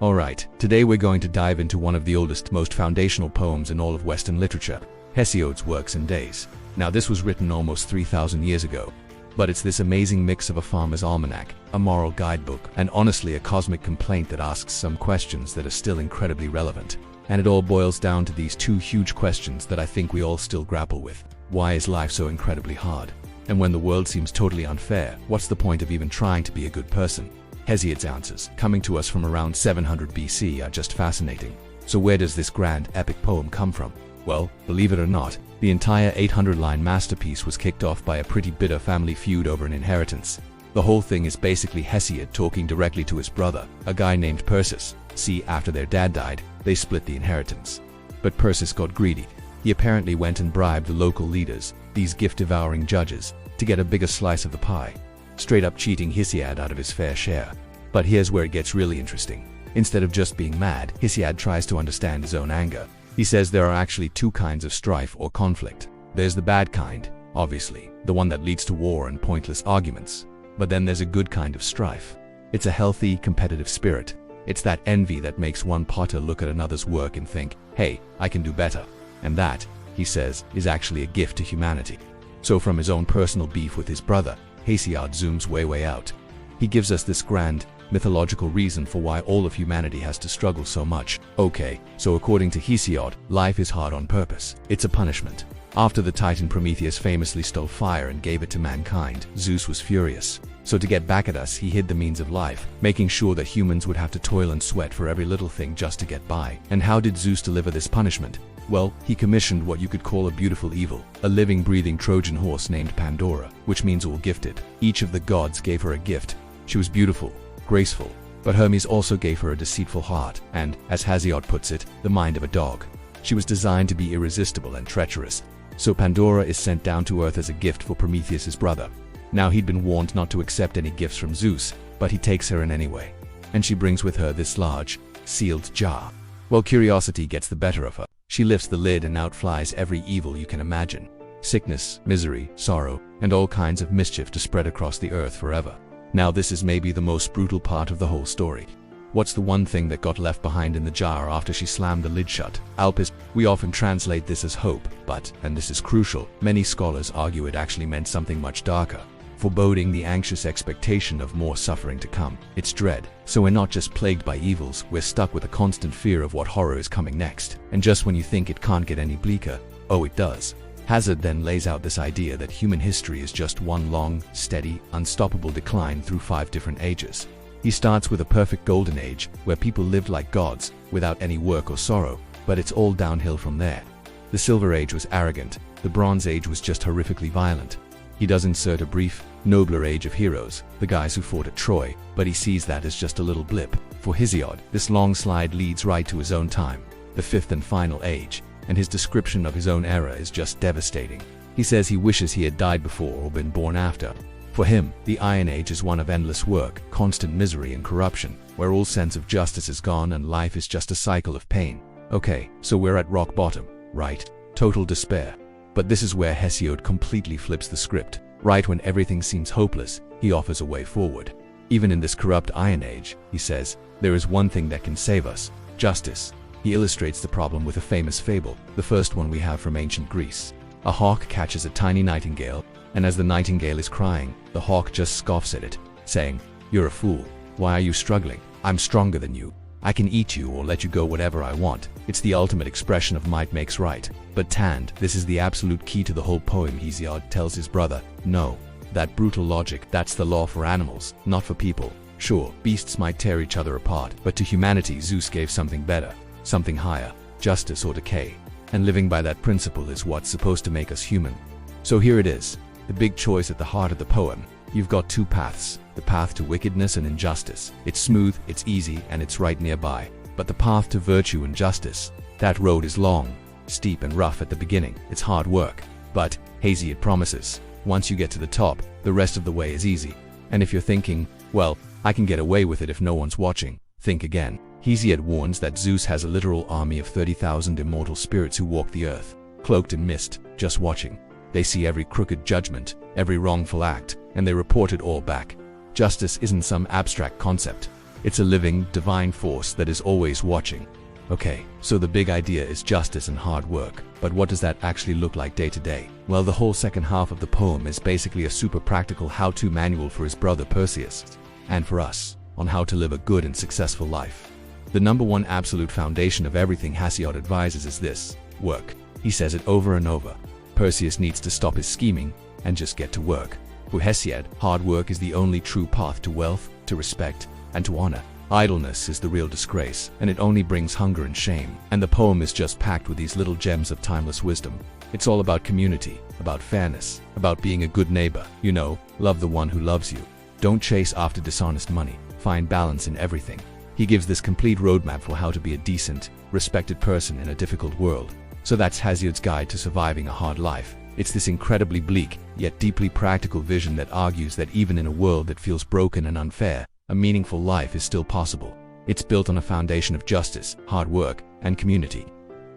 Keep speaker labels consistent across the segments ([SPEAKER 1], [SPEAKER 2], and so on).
[SPEAKER 1] Alright, today we're going to dive into one of the oldest, most foundational poems in all of Western literature, Hesiod's Works and Days. Now this was written almost 3,000 years ago, but it's this amazing mix of a farmer's almanac, a moral guidebook, and honestly a cosmic complaint that asks some questions that are still incredibly relevant. And it all boils down to these two huge questions that I think we all still grapple with. Why is life so incredibly hard? And when the world seems totally unfair, what's the point of even trying to be a good person? Hesiod's answers, coming to us from around 700 BC, are just fascinating. So where does this grand, epic poem come from? Well, believe it or not, the entire 800-line masterpiece was kicked off by a pretty bitter family feud over an inheritance. The whole thing is basically Hesiod talking directly to his brother, a guy named Perseus. See, after their dad died, they split the inheritance. But Perseus got greedy. He apparently went and bribed the local leaders, these gift-devouring judges, to get a bigger slice of the pie. Straight up cheating Hesiod out of his fair share. But here's where it gets really interesting. Instead of just being mad, Hesiod tries to understand his own anger. He says there are actually two kinds of strife or conflict. There's the bad kind, obviously, the one that leads to war and pointless arguments. But then there's a good kind of strife. It's a healthy, competitive spirit. It's that envy that makes one potter look at another's work and think, hey, I can do better. And that, he says, is actually a gift to humanity. So from his own personal beef with his brother, Hesiod zooms way out. He gives us this grand, mythological reason for why all of humanity has to struggle so much. Okay, so according to Hesiod, life is hard on purpose. It's a punishment. After the Titan Prometheus famously stole fire and gave it to mankind, Zeus was furious. So to get back at us, he hid the means of life, making sure that humans would have to toil and sweat for every little thing just to get by. And how did Zeus deliver this punishment? Well, he commissioned what you could call a beautiful evil, a living, breathing Trojan horse named Pandora, which means all gifted. Each of the gods gave her a gift. She was beautiful, graceful, but Hermes also gave her a deceitful heart and, as Hesiod puts it, the mind of a dog. She was designed to be irresistible and treacherous. So Pandora is sent down to earth as a gift for Prometheus' brother. Now he'd been warned not to accept any gifts from Zeus, but he takes her in anyway. And she brings with her this large, sealed jar. Well, curiosity gets the better of her. She lifts the lid and out flies every evil you can imagine. Sickness, misery, sorrow, and all kinds of mischief to spread across the earth forever. Now this is maybe the most brutal part of the whole story. What's the one thing that got left behind in the jar after she slammed the lid shut? Alpis. We often translate this as hope, but, and this is crucial, many scholars argue it actually meant something much darker. Foreboding, the anxious expectation of more suffering to come. It's dread. So we're not just plagued by evils, we're stuck with a constant fear of what horror is coming next. And just when you think it can't get any bleaker, oh it does. Hesiod then lays out this idea that human history is just one long, steady, unstoppable decline through 5 different ages. He starts with a perfect golden age, where people lived like gods, without any work or sorrow, but it's all downhill from there. The Silver Age was arrogant, the Bronze Age was just horrifically violent. He does insert a brief, nobler age of heroes, the guys who fought at Troy, but he sees that as just a little blip. For Hesiod, this long slide leads right to his own time, the 5th and final age, and his description of his own era is just devastating. He says he wishes he had died before or been born after. For him, the Iron Age is one of endless work, constant misery and corruption, where all sense of justice is gone and life is just a cycle of pain. Okay, so we're at rock bottom, right? Total despair. But this is where Hesiod completely flips the script. Right when everything seems hopeless, he offers a way forward. Even in this corrupt Iron Age, he says, there is one thing that can save us: justice. He illustrates the problem with a famous fable, the first one we have from ancient Greece. A hawk catches a tiny nightingale, and as the nightingale is crying, the hawk just scoffs at it, saying, "You're a fool. Why are you struggling? I'm stronger than you. I can eat you or let you go whatever I want." It's the ultimate expression of might makes right. But Tand, this is the absolute key to the whole poem. Hesiod tells his brother, no. That brutal logic, that's the law for animals, not for people. Sure, beasts might tear each other apart, but to humanity Zeus gave something better, something higher, justice or decay. And living by that principle is what's supposed to make us human. So here it is, the big choice at the heart of the poem. You've got two paths, the path to wickedness and injustice. It's smooth, it's easy, and it's right nearby. But the path to virtue and justice, that road is long, steep and rough at the beginning. It's hard work. But, Hesiod promises, once you get to the top, the rest of the way is easy. And if you're thinking, well, I can get away with it if no one's watching, think again. Hesiod warns that Zeus has a literal army of 30,000 immortal spirits who walk the earth, cloaked in mist, just watching. They see every crooked judgment, every wrongful act, and they report it all back. Justice isn't some abstract concept. It's a living, divine force that is always watching. Okay, so the big idea is justice and hard work, but what does that actually look like day to day? Well, the whole second half of the poem is basically a super practical how-to manual for his brother Perseus, and for us, on how to live a good and successful life. The number one absolute foundation of everything Hesiod advises is this: work. He says it over and over. Perseus needs to stop his scheming and just get to work. For Hesiod, hard work is the only true path to wealth, to respect, and to honor. Idleness is the real disgrace, and it only brings hunger and shame. And the poem is just packed with these little gems of timeless wisdom. It's all about community, about fairness, about being a good neighbor. You know, love the one who loves you. Don't chase after dishonest money. Find balance in everything. He gives this complete roadmap for how to be a decent, respected person in a difficult world. So that's Hesiod's guide to surviving a hard life. It's this incredibly bleak, yet deeply practical vision that argues that even in a world that feels broken and unfair, a meaningful life is still possible. It's built on a foundation of justice, hard work, and community.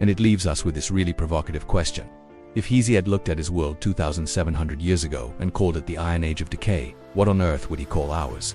[SPEAKER 1] And it leaves us with this really provocative question. If Hesiod looked at his world 2,700 years ago and called it the Iron Age of Decay, what on earth would he call ours?